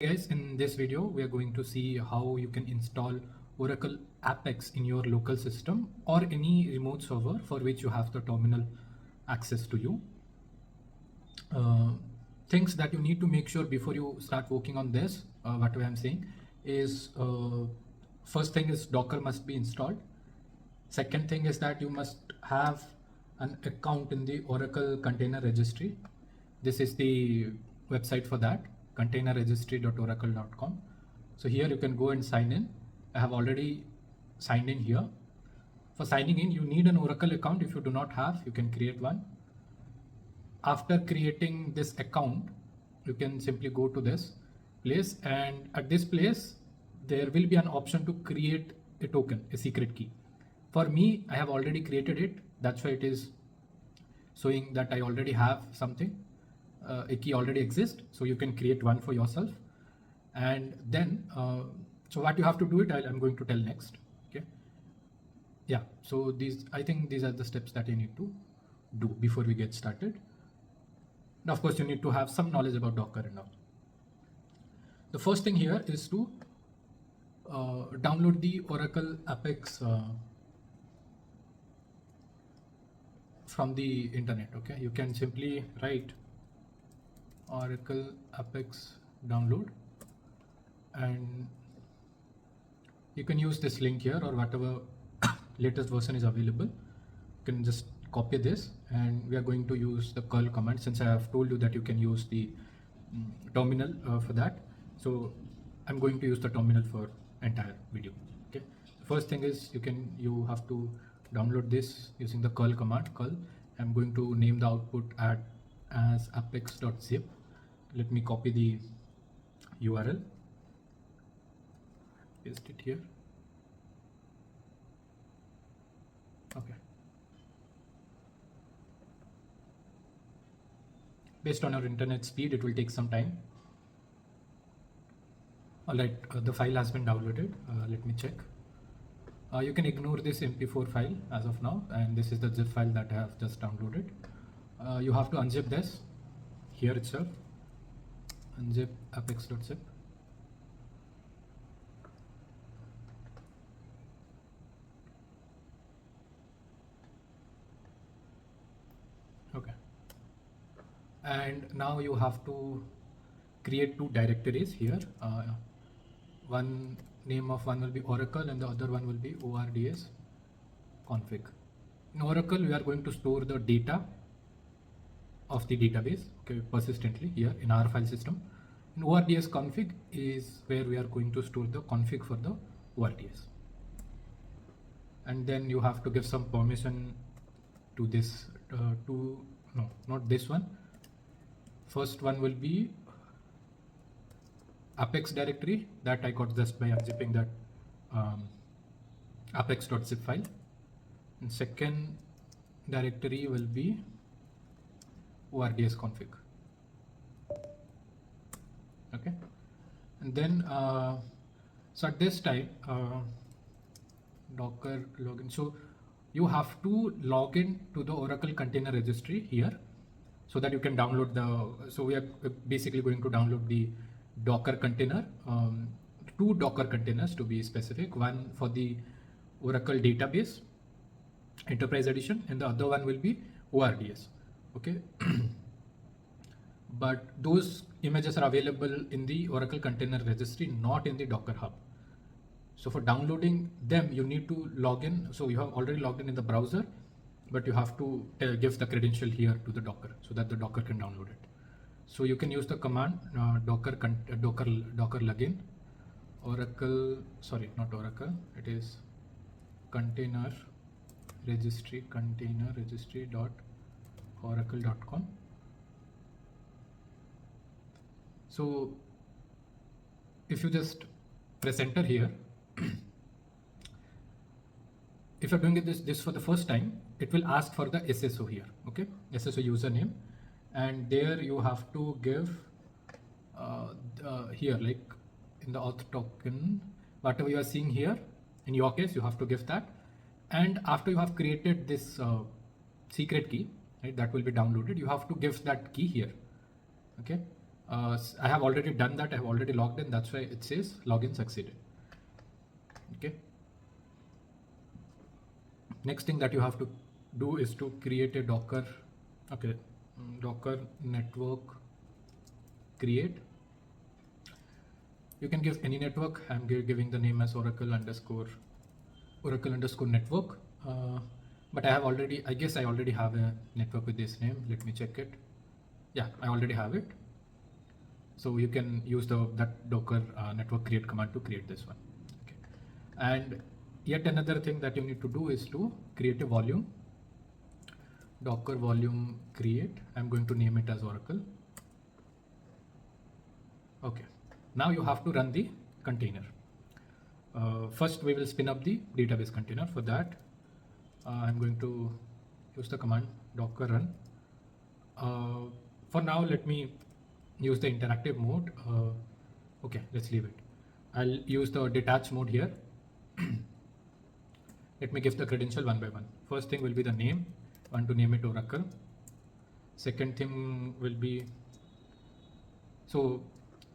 Guys, in this video we are going to see how you can install Oracle APEX in your local system or any remote server for which you have the terminal access to you. Things that you need to make sure before you start working on this, what I'm saying is, first thing is Docker must be installed. Second thing is that you must have an account in the Oracle Container Registry. This is the website for that, containerregistry.oracle.com. So here you can go and sign in. I have already signed in here. For signing in, you need an Oracle account. If you do not have, you can create one. After creating this account, you can simply go to this place, and at this place there will be an option to create a token, a secret key. For me, I have already created it. That's why it is showing that I already have something. A key already exists, so you can create one for yourself. And then, so what you have to do it, I'm going to tell next. Okay. Yeah. So I think these are the steps that you need to do before we get started. Now, of course, you need to have some knowledge about Docker and all. The first thing here is to download the Oracle APEX from the internet. Okay, you can simply write Oracle APEX download, and you can use this link here or whatever latest version is available. You can just copy this, and we are going to use the curl command, since I have told you that you can use the terminal for that. So I'm going to use the terminal for entire video. Okay, the first thing is you have to download this using the curl command. Curl. I'm going to name the output as apex.zip. Let me copy the URL, paste it here. Okay. Based on your internet speed, it will take some time. Alright, the file has been downloaded. Let me check. You can ignore this MP4 file as of now, and this is the zip file that I have just downloaded. You have to unzip this here itself. Unzip apex.zip. Okay. And now you have to create two directories here. One name of one will be Oracle and the other one will be ORDS config. In Oracle, we are going to store the data of the database, okay, persistently here in our file system. In ORDS config is where we are going to store the config for the ORDS. And then you have to give some permission to this, no, not this one. First one will be Apex directory that I got just by unzipping that apex.zip file. And second directory will be ORDS config. Okay, and then so at this time Docker login. So you have to log in to the Oracle Container Registry here, so that you can download the. So we are basically going to download the Docker container, two Docker containers to be specific. One for the Oracle Database Enterprise Edition, and the other one will be ORDS. Okay. But those images are available in the Oracle Container Registry, not in the Docker Hub. So for downloading them, you need to log in. So you have already logged in the browser, but you have to give the credential here to the Docker so that the Docker can download it. So you can use the command docker login Oracle, sorry, not Oracle, it is container registry.oracle.com. So if you just press enter here, if you're doing this for the first time, it will ask for the SSO here. Okay, SSO username, and there you have to give here, like in the auth token, whatever you are seeing here, in your case you have to give that. And after you have created this secret key, right, that will be downloaded, you have to give that key here. Okay, I have already done that. I have already logged in. That's why it says login succeeded. Okay. Next thing that you have to do is to create a Docker. Okay. Docker network create. You can give any network. I'm giving the name as Oracle underscore network. But I guess I already have a network with this name. Let me check it. Yeah, I already have it. So you can use that Docker network create command to create this one. Okay. And yet another thing that you need to do is to create a volume. Docker volume create. I'm going to name it as Oracle. Okay. Now you have to run the container. First we will spin up the database container. For that I'm going to use the command docker run. For now let me use the interactive mode. Okay, let's leave it. I'll use the detach mode here. Let me give the credential one by one. First thing will be the name. I want to name it Oracle. Second thing will be, so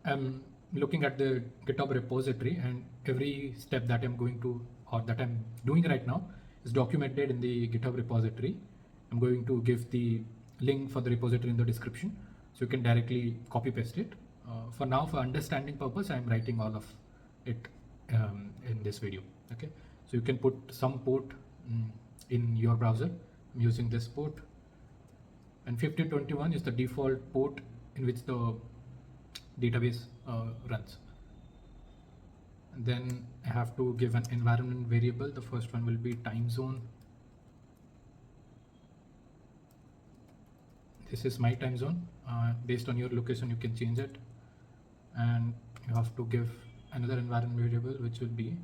I'm looking at the GitHub repository, and every step that I'm going to, or that I'm doing right now, is documented in the GitHub repository. I'm going to give the link for the repository in the description, so you can directly copy paste it. For now, for understanding purpose, I'm writing all of it in this video. Okay, so you can put some port in your browser. I'm using this port, and 1521 is the default port in which the database runs. And then I have to give an environment variable. The first one will be time zone. This is my time zone. Based on your location you can change it, and you have to give another environment variable which will be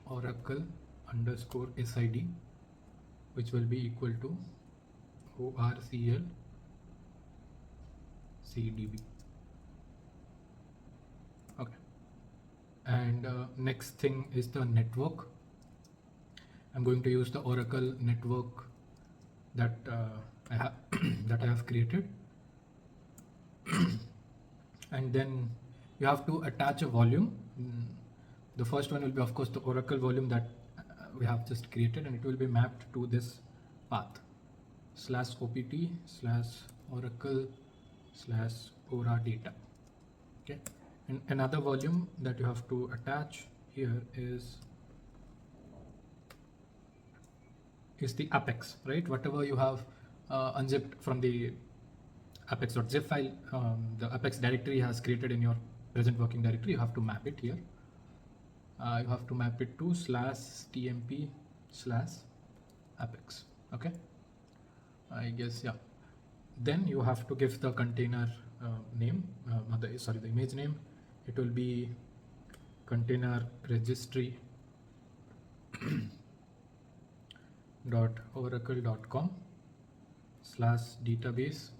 Oracle underscore SID, which will be equal to ORCL CDB. Okay, and next thing is the network. I'm going to use the Oracle network that I have that I have created. And then you have to attach a volume. The first one will be, of course, the Oracle volume that we have just created, and it will be mapped to this path /opt/oracle/ora data. Okay, and another volume that you have to attach here is the Apex, right? Whatever you have unzipped from the apex.zip file, the Apex directory has created in your present working directory, you have to map it here. You have to map it to /tmp/apex. Okay, I guess, yeah. Then you have to give the container name, the image name. It will be container registry .oracle.com /database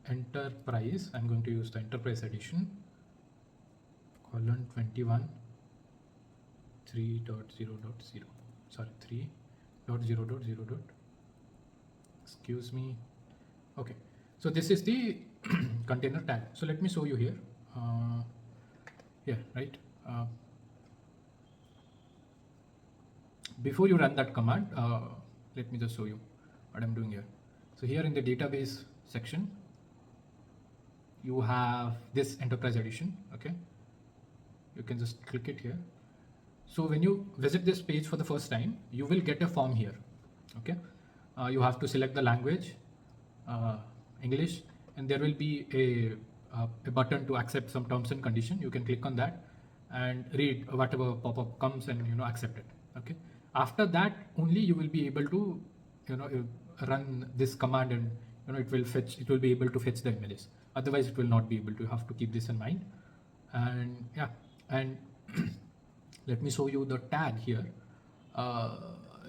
/enterprise. I'm going to use the enterprise edition :21 3.0.0 3.0.0. excuse me. Okay, so this is the container tag. So let me show you here. Right. Before you run that command, let me just show you what I'm doing here. So here in the database section, you have this enterprise edition. Okay, you can just click it here. So when you visit this page for the first time, you will get a form here. Okay, you have to select the language, English, and there will be a button to accept some terms and condition. You can click on that and read whatever pop-up comes and accept it. Okay, after that only you will be able to run this command, and it will be able to fetch the images. Otherwise it will not be able to. You have to keep this in mind. And yeah, and let me show you the tag here.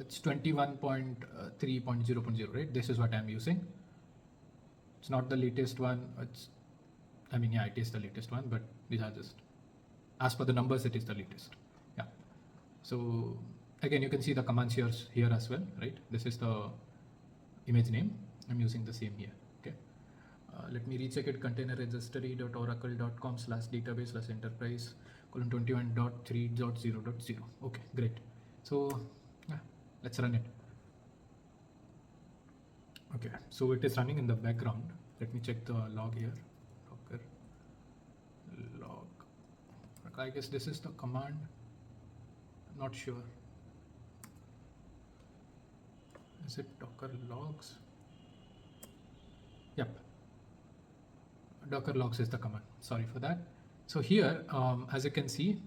It's 21.3.0.0, right? This is what I'm using. It's not the latest one. It is the latest one, but these are just, as per the numbers, it is the latest. Yeah. So again, you can see the commands here as well, right? This is the image name. I'm using the same here. Okay. Let me recheck it. Container registry.oracle.com/database/enterprise :21.3.0.0. Okay, great. So yeah, let's run it. Okay, so it is running in the background. Let me check the log here. Docker log. I guess this is the command. I'm not sure. Is it Docker logs? Yep. Docker logs is the command. Sorry for that. So here, as you can see,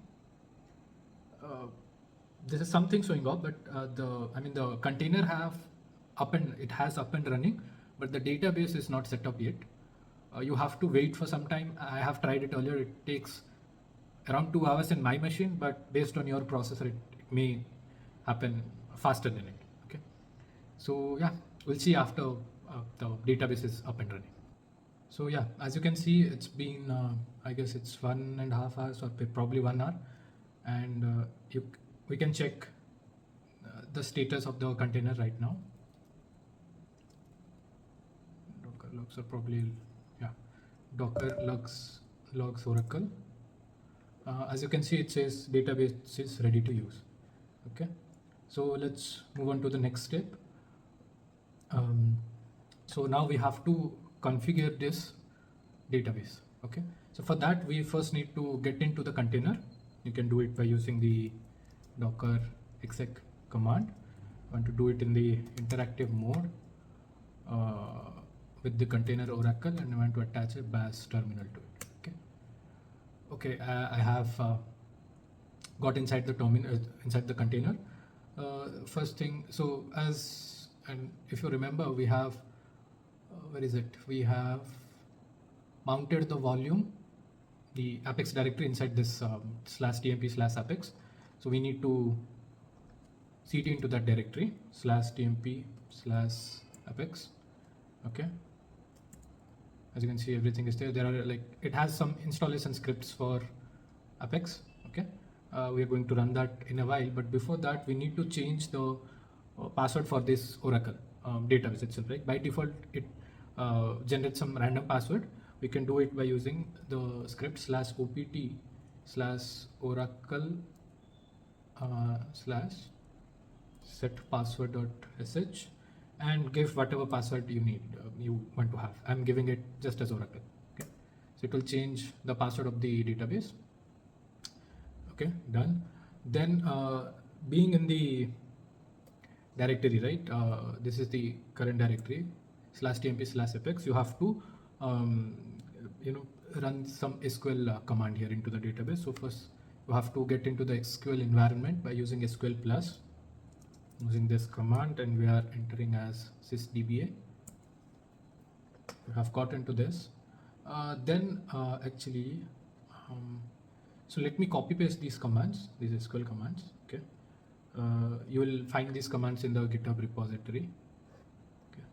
this is something showing up, but the container has up and running, but the database is not set up yet. You have to wait for some time. I have tried it earlier. It takes around 2 hours in my machine, but based on your processor, it may happen faster than it. Okay. So yeah, we'll see after the database is up and running. So yeah, as you can see, it's been, I guess it's 1.5 hours or probably 1 hour. And we can check the status of the container right now. Docker logs are probably, yeah, Docker logs Oracle. As you can see, it says database is ready to use. Okay, so let's move on to the next step. So now we have to configure this database. Okay, so for that we first need to get into the container. You can do it by using the docker exec command. I want to do it in the interactive mode with the container Oracle, and I want to attach a bash terminal to it. Okay, I have got inside the terminal, inside the container. First thing, so if you remember, we have where is it? We have mounted the volume, the Apex directory inside this /tmp/apex. So we need to cd into that directory /tmp/apex. Okay. As you can see, everything is there. There are it has some installation scripts for Apex. Okay. We are going to run that in a while, but before that, we need to change the password for this Oracle database itself. Right? By default, it generates some random password. We can do it by using the script /opt/oracle /setpassword.sh and give whatever password you want to have. I'm giving it just as Oracle. Okay, so it will change the password of the database. Okay, done. Then being in the directory, right? This is the current directory /tmp/apex. You have to run some SQL command here into the database. So first you have to get into the SQL environment by using SQL plus, using this command, and we are entering as sysdba. We have got into this. So let me copy paste these commands, these SQL commands. Okay, you will find these commands in the GitHub repository. Okay.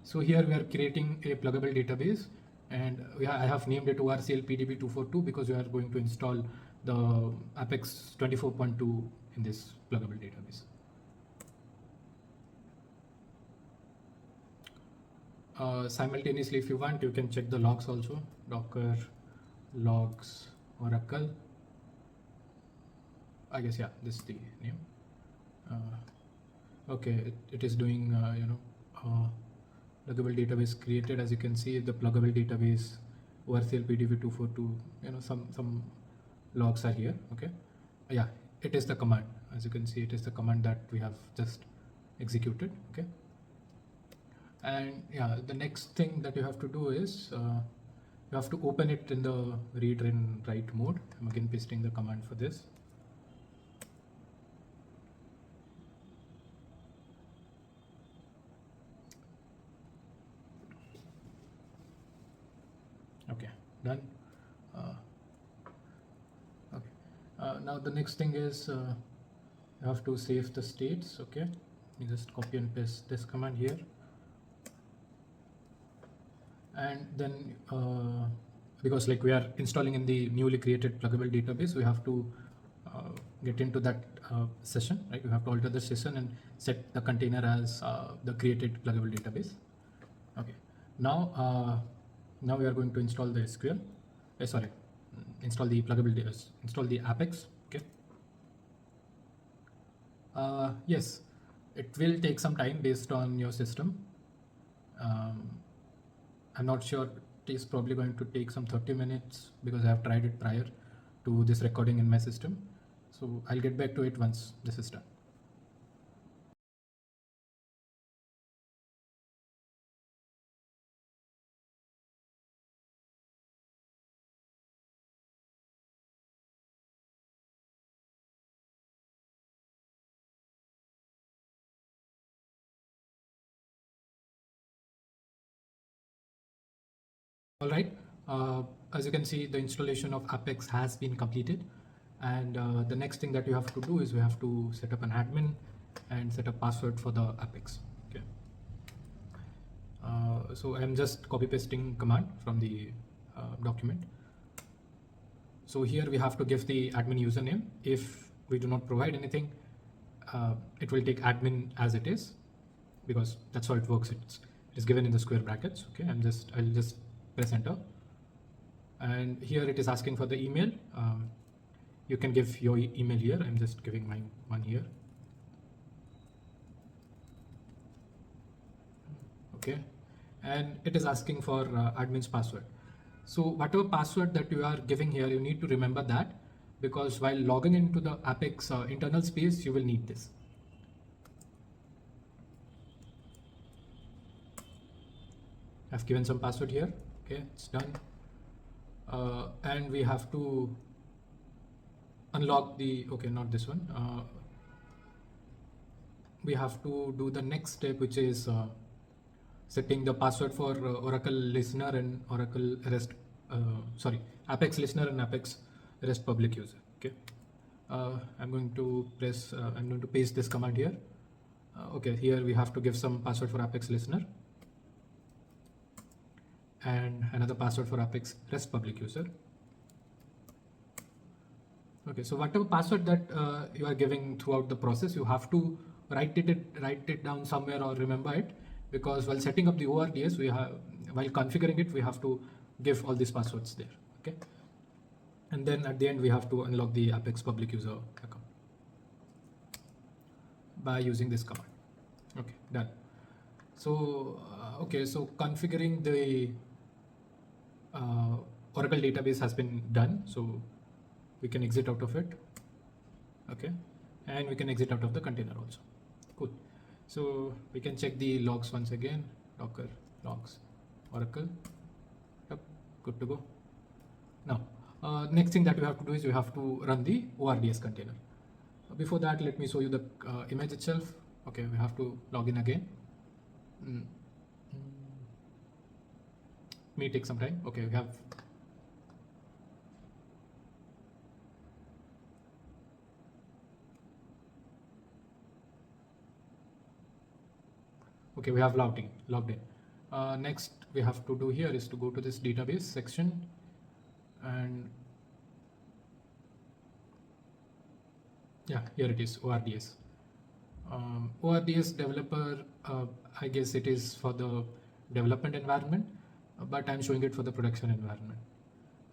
So here we are creating a pluggable database, and I have named it ORCL PDB242 because we are going to install the Apex 24.2 in this pluggable database. Simultaneously, if you want, you can check the logs also. Docker logs Oracle. I guess, yeah, this is the name. Okay, it is doing pluggable database created. As you can see, the pluggable database ORCL PDB242, some logs are here. Okay, yeah, it is the command. As you can see, it is the command that we have just executed. Okay, and yeah, the next thing that you have to do is you have to open it in the read and write mode. I'm again pasting the command for this. Okay, done. Okay. Now the next thing is you have to save the states. Okay, you just copy and paste this command here. And then because like we are installing in the newly created pluggable database, we have to get into that session, right? You have to alter the session and set the container as the created pluggable database. Okay, now now we are going to install the SQL. Sorry, install the pluggable database, install the Apex. Okay. Yes, it will take some time based on your system. I'm not sure. It is probably going to take some 30 minutes because I have tried it prior to this recording in my system. So I'll get back to it once this is done. All right, as you can see, the installation of Apex has been completed. And the next thing that you have to do is we have to set up an admin and set a password for the Apex. Okay. So I'm just copy pasting command from the document. So here we have to give the admin username. If we do not provide anything, it will take admin as it is, because that's how it works. It is given in the square brackets. Okay, I'll just press enter, and here it is asking for the email. You can give your email here. I'm just giving my one here. Okay, and it is asking for admin's password. So whatever password that you are giving here, you need to remember that, because while logging into the Apex internal space, you will need this. I've given some password here. Okay, it's done. And we have to unlock the, okay, not this one. We have to do the next step, which is setting the password for Oracle listener and Oracle REST, Apex listener and Apex REST public user. Okay, I'm going to paste this command here. Okay, here we have to give some password for Apex listener and another password for Apex REST public user. Okay, so whatever password that you are giving throughout the process, you have to write it down somewhere or remember it, because while setting up the ORDS, while configuring it, we have to give all these passwords there. Okay, and then at the end we have to unlock the Apex public user account by using this command. Okay, done. So okay, so configuring the Oracle database has been done, so we can exit out of it. Okay, and we can exit out of the container also. Cool. So we can check the logs once again. Docker logs Oracle. Yep, good to go. Now next thing that we have to do is we have to run the ORDS container. Before that, let me show you the image itself. Okay, we have to log in again. May take some time. Okay, we have logged in. Next we have to do here is to go to this database section, and yeah, here it is, ORDS. ORDS developer, I guess it is for the development environment, but I'm showing it for the production environment.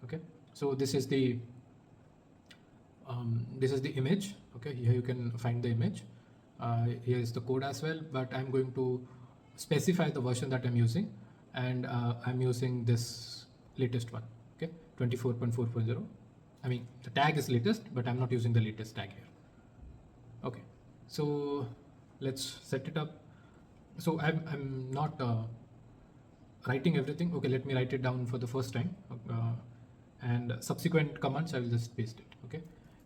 Okay, so this is the image. Okay, here you can find the image. Here is the code as well, but I'm going to specify the version that I'm using, and I'm using this latest one. Okay, 24.4.0. I mean, the tag is latest, but I'm not using the latest tag here. Okay, so let's set it up. So I'm not writing everything. Okay, let me write it down for the first time, and subsequent commands I will just paste it. Okay,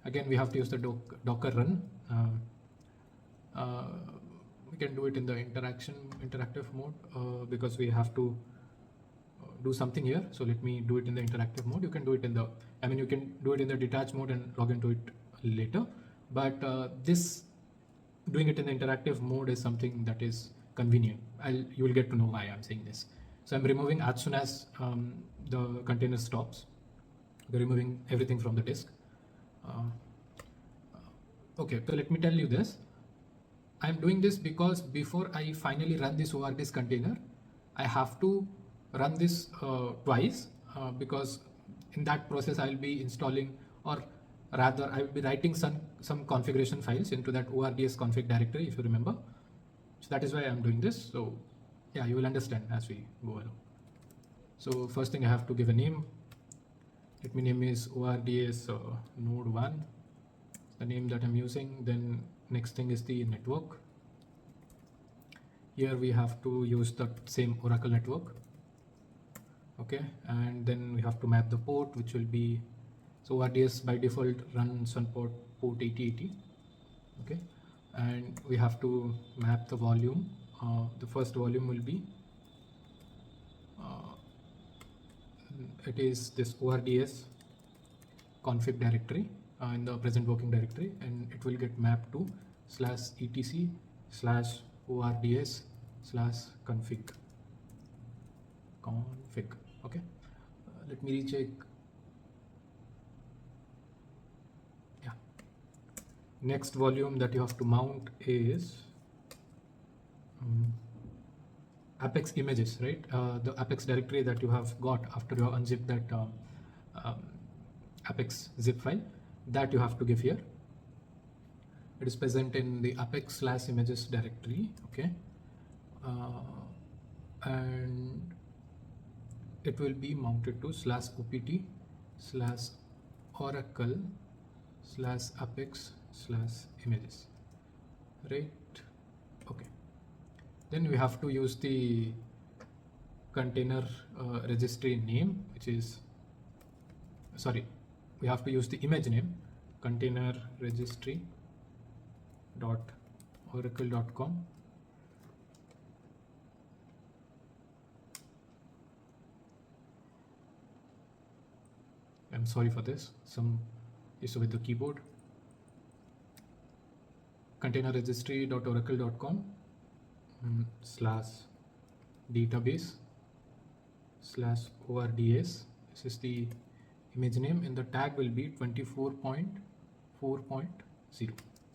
again we have to use the docker run. We can do it in the interactive mode because we have to do something here. So let me do it in the interactive mode. You can do it in the, you can do it in the detached mode and log into it later. But this doing it in the interactive mode is something that is convenient. You will get to know why I'm saying this. So I'm removing as soon as the container stops. We're removing everything from the disk. Okay, so let me tell you this. I'm doing this because before I finally run this ORDS container, I have to run this twice because in that process I'll be installing, or rather I will be writing some configuration files into that ORDS config directory, if you remember. So that is why I'm doing this. So yeah, you will understand as we go along. So first thing, I have to give a name. Let me name is ORDS node 1, the name that I'm using. Then next thing is the network. Here we have to use the same Oracle network. Okay, and then we have to map the port, which will be, so ORDS by default runs on port 8080. Okay, and we have to map the volume. The first volume will be it is this ORDS config directory in the present working directory, and it will get mapped to /etc/ords/config. Okay, let me recheck. Yeah, next volume that you have to mount is Apex images, right? The Apex directory that you have got after you unzip that Apex zip file, that you have to give here. It is present in the Apex/images directory. Okay, and it will be mounted to /opt/oracle/apex/images, right? Okay, then we have to use the container registry name, which is, sorry, we have to use the image name, container registry .oracle.com. I'm sorry for this, some issue with the keyboard. Container registry.oracle.com /database/ORDS. This is the image name, and the tag will be 24.4.0.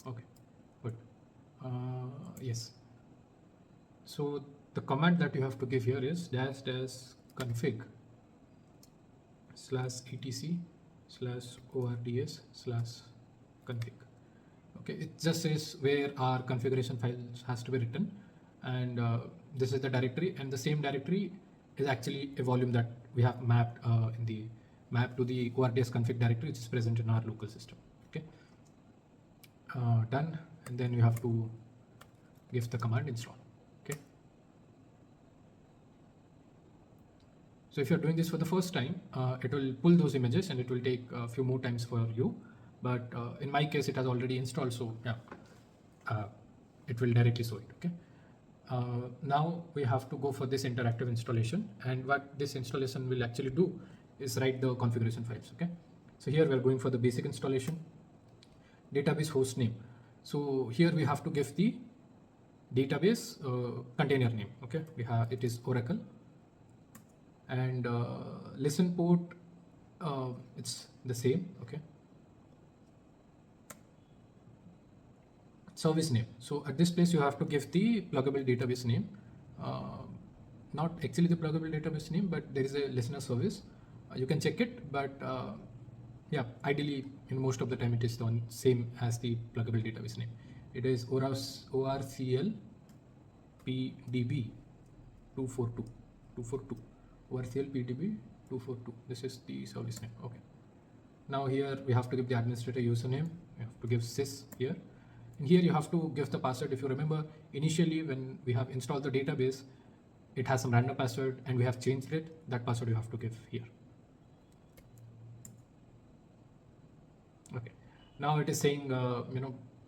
Okay, good. Yes. So the command that you have to give here is -config/etc/ords/config. Okay, it just says where our configuration files has to be written, and this is the directory, and the same directory is actually a volume that we have mapped in the map to the ORDS config directory, which is present in our local system. Okay, done, and then you have to give the command install. Okay, so if you're doing this for the first time, it will pull those images and it will take a few more times for you, but in my case it has already installed, so yeah, it will directly show it. Okay, now we have to go for this interactive installation, and what this installation will actually do is write the configuration files. Okay, so here we are going for the basic installation, database host name. So here we have to give the database container name. Okay, we have, it is Oracle, and listen port, it's the same. Okay, service name, so at this place you have to give the pluggable database name, not actually the pluggable database name, but there is a listener service. You can check it, but yeah, ideally in most of the time it is the same as the pluggable database name. It is ORCL PDB 242 ORCL PDB 242. This is the service name. Okay, now here we have to give the administrator username, we have to give sys here, and here you have to give the password. If you remember, initially when we have installed the database, it has some random password and we have changed it. That password you have to give here. Okay, now it is saying,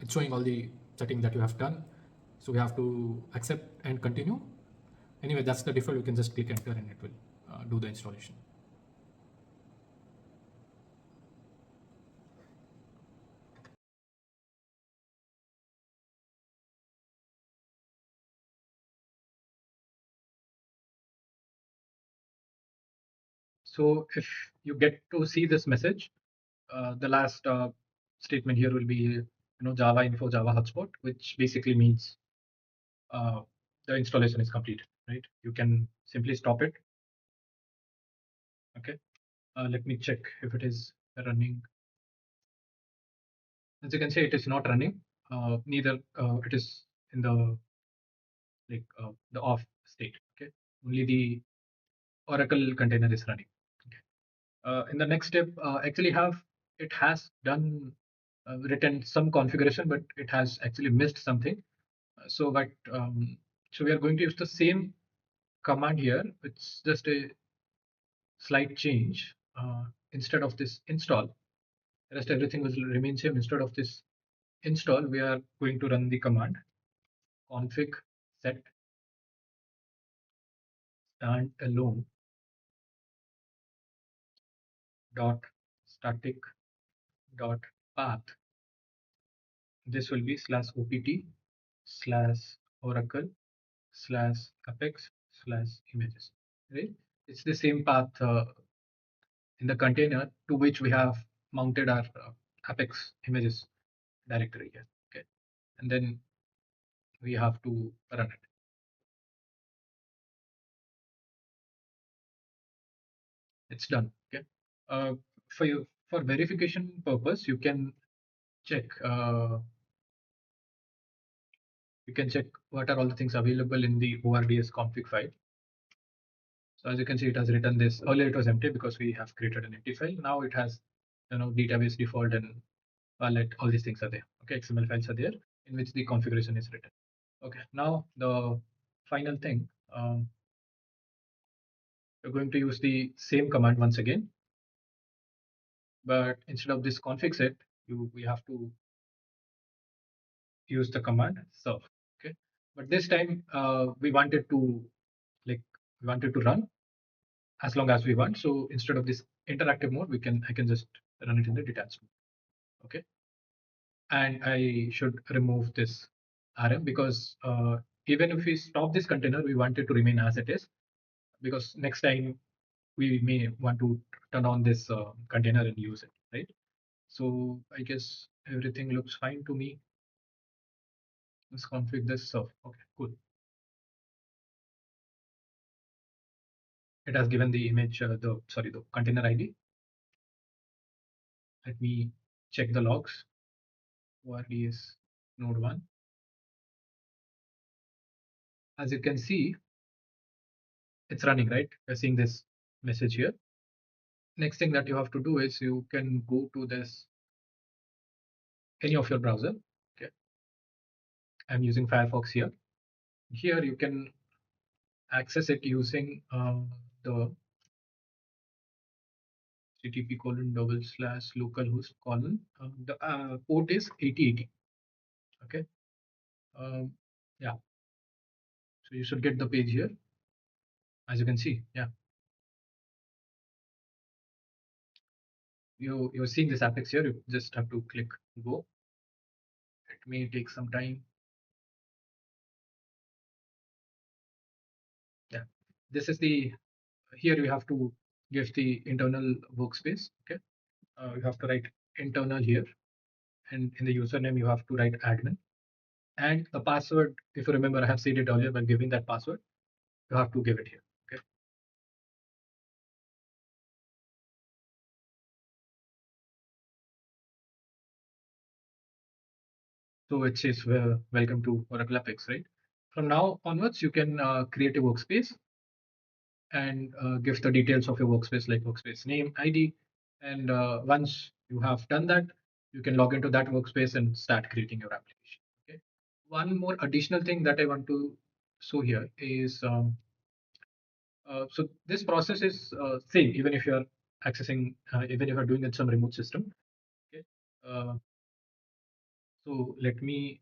it's showing all the setting that you have done, so we have to accept and continue. Anyway, that's the default. You can just click enter and it will do the installation. So if you get to see this message, the last statement here will be Java info Java hotspot, which basically means uh, the installation is complete, right? You can simply stop it. Okay, let me check if it is running. As you can see, it is not running. Neither it is in the off state. Okay, only the Oracle container is running. Okay. In the next step, actually it has done written some configuration, but it has actually missed something. So we are going to use the same command here. It's just a slight change. Instead of this install, rest everything will remain same. Instead of this install, we are going to run the command config set standalone dot static dot path. This will be /opt/oracle /apex /images. Right? It's the same path in the container to which we have mounted our Apex images directory here. Okay, and then we have to run it. It's done. Okay, for verification purpose, you can check. You can check what are all the things available in the ORDS config file. So as you can see, it has written this. Earlier it was empty because we have created an empty file. Now it has database default and wallet. All these things are there. Okay, XML files are there in which the configuration is written. Okay, now the final thing. We're going to use the same command once again, but instead of this config set, we have to use the command serve. Okay, but this time we wanted to run as long as we want. So instead of this interactive mode, I can just run it in the detached mode. Okay, and I should remove this RM because even if we stop this container, we want it to remain as it is, because next time we may want to turn on this container and use it, right? So I guess everything looks fine to me. Let's configure this serve. Okay, cool. It has given the image, the container ID. Let me check the logs. ORDS node 1. As you can see, it's running, right? You're seeing this message here. Next thing that you have to do is you can go to this any of your browser. Okay, I'm using Firefox here. Here you can access it using the http://localhost : the port is 8080. Okay, yeah, so you should get the page here. As you can see, yeah, you're seeing this Apex here. You just have to click go. It may take some time. Yeah, this is the here you have to give the internal workspace. Okay, you have to write internal here, and in the username you have to write admin, and the password, if you remember, I have said it earlier, by giving that password you have to give it here. Okay, so it says welcome to Oracle Apex, right? From now onwards you can create a workspace and give the details of your workspace, like workspace name, ID, and once you have done that, you can log into that workspace and start creating your application. Okay, one more additional thing that I want to show here is so this process is same even if you are accessing even if you are doing it some remote system. Okay, uh, so let me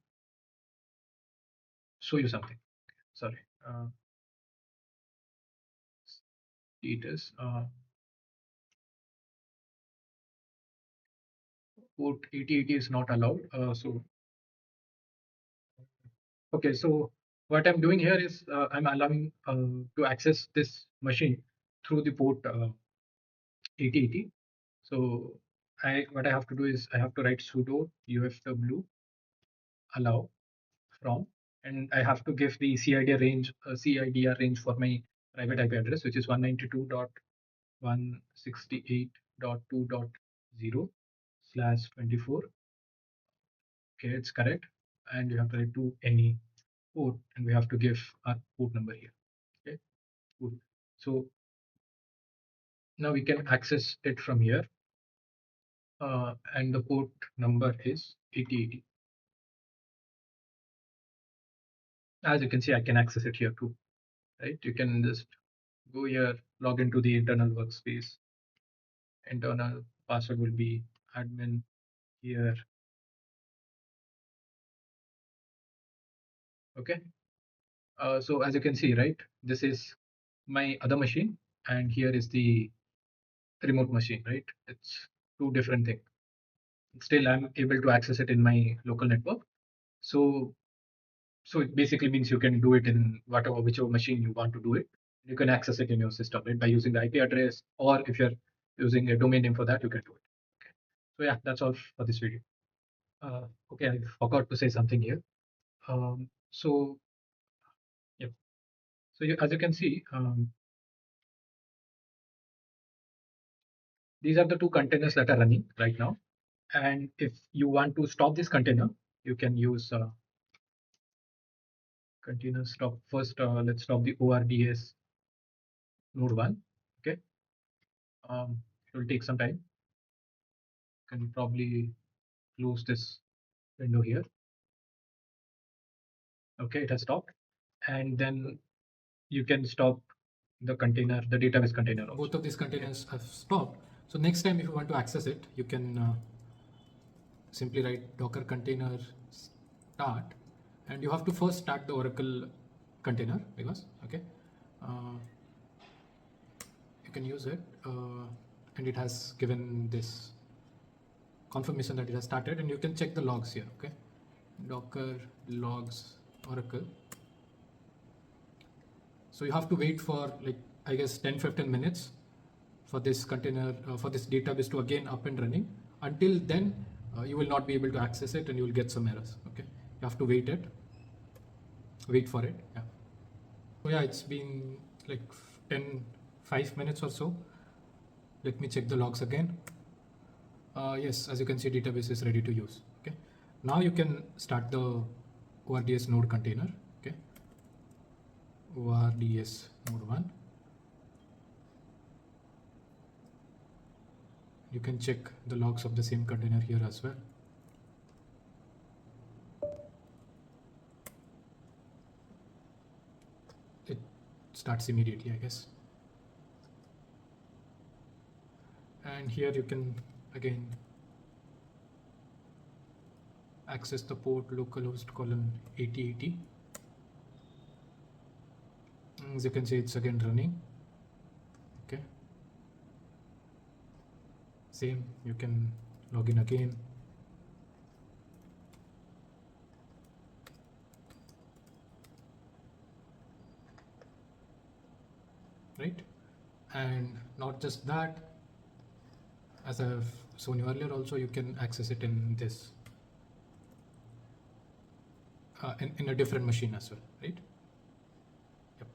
show you something. Sorry, status port 8080 is not allowed. So okay, so what I'm doing here is I'm allowing to access this machine through the port. 8080. So what I have to do is I have to write sudo ufw allow from, and I have to give the CIDR range for my private IP address, which is 192.168.2.0/24. Okay, it's correct. And you have to write to any port, and we have to give our port number here. Okay, cool. So now we can access it from here, and the port number is 8080. As you can see, I can access it here too, right? You can just go here, log into the internal workspace. Internal password will be admin here. Okay. So as you can see, right, this is my other machine, and here is the remote machine, right? It's two different things. Still, I'm able to access it in my local network. So it basically means you can do it in whichever machine you want to do it. You can access it in your system, right, by using the IP address, or if you're using a domain name for that, you can do it. Okay. So yeah, that's all for this video. Okay, I forgot to say something here. So yeah, so as you can see, these are the two containers that are running right now. And if you want to stop this container, you can use container stop. First, let's stop the ORDS node 1. Okay, it will take some time. Can probably close this window here. Okay, it has stopped. And then you can stop the container, the database container also. Both of these containers have stopped. So next time if you want to access it, you can simply write docker container start, and you have to first start the Oracle container, because okay, you can use it, and it has given this confirmation that it has started, and you can check the logs here. Okay, docker logs Oracle. So you have to wait for, like, I guess 10-15 minutes for this container, for this database to again up and running. Until then, you will not be able to access it, and you will get some errors. Okay, you have to wait for it. Yeah. So yeah, it's been like 5 minutes or so. Let me check the logs again. Yes, as you can see, database is ready to use. Okay, now you can start the ORDS node container. Okay, ORDS node 1. You can check the logs of the same container here as well. It starts immediately, I guess. And here you can again access the port localhost colon 8080. As you can see, it's again running. Okay, same, you can log in again. Right, and not just that, as I've shown you earlier, also you can access it in this in a different machine as well, right? Yep.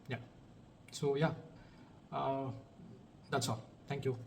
Yeah, so yeah, that's all. Thank you.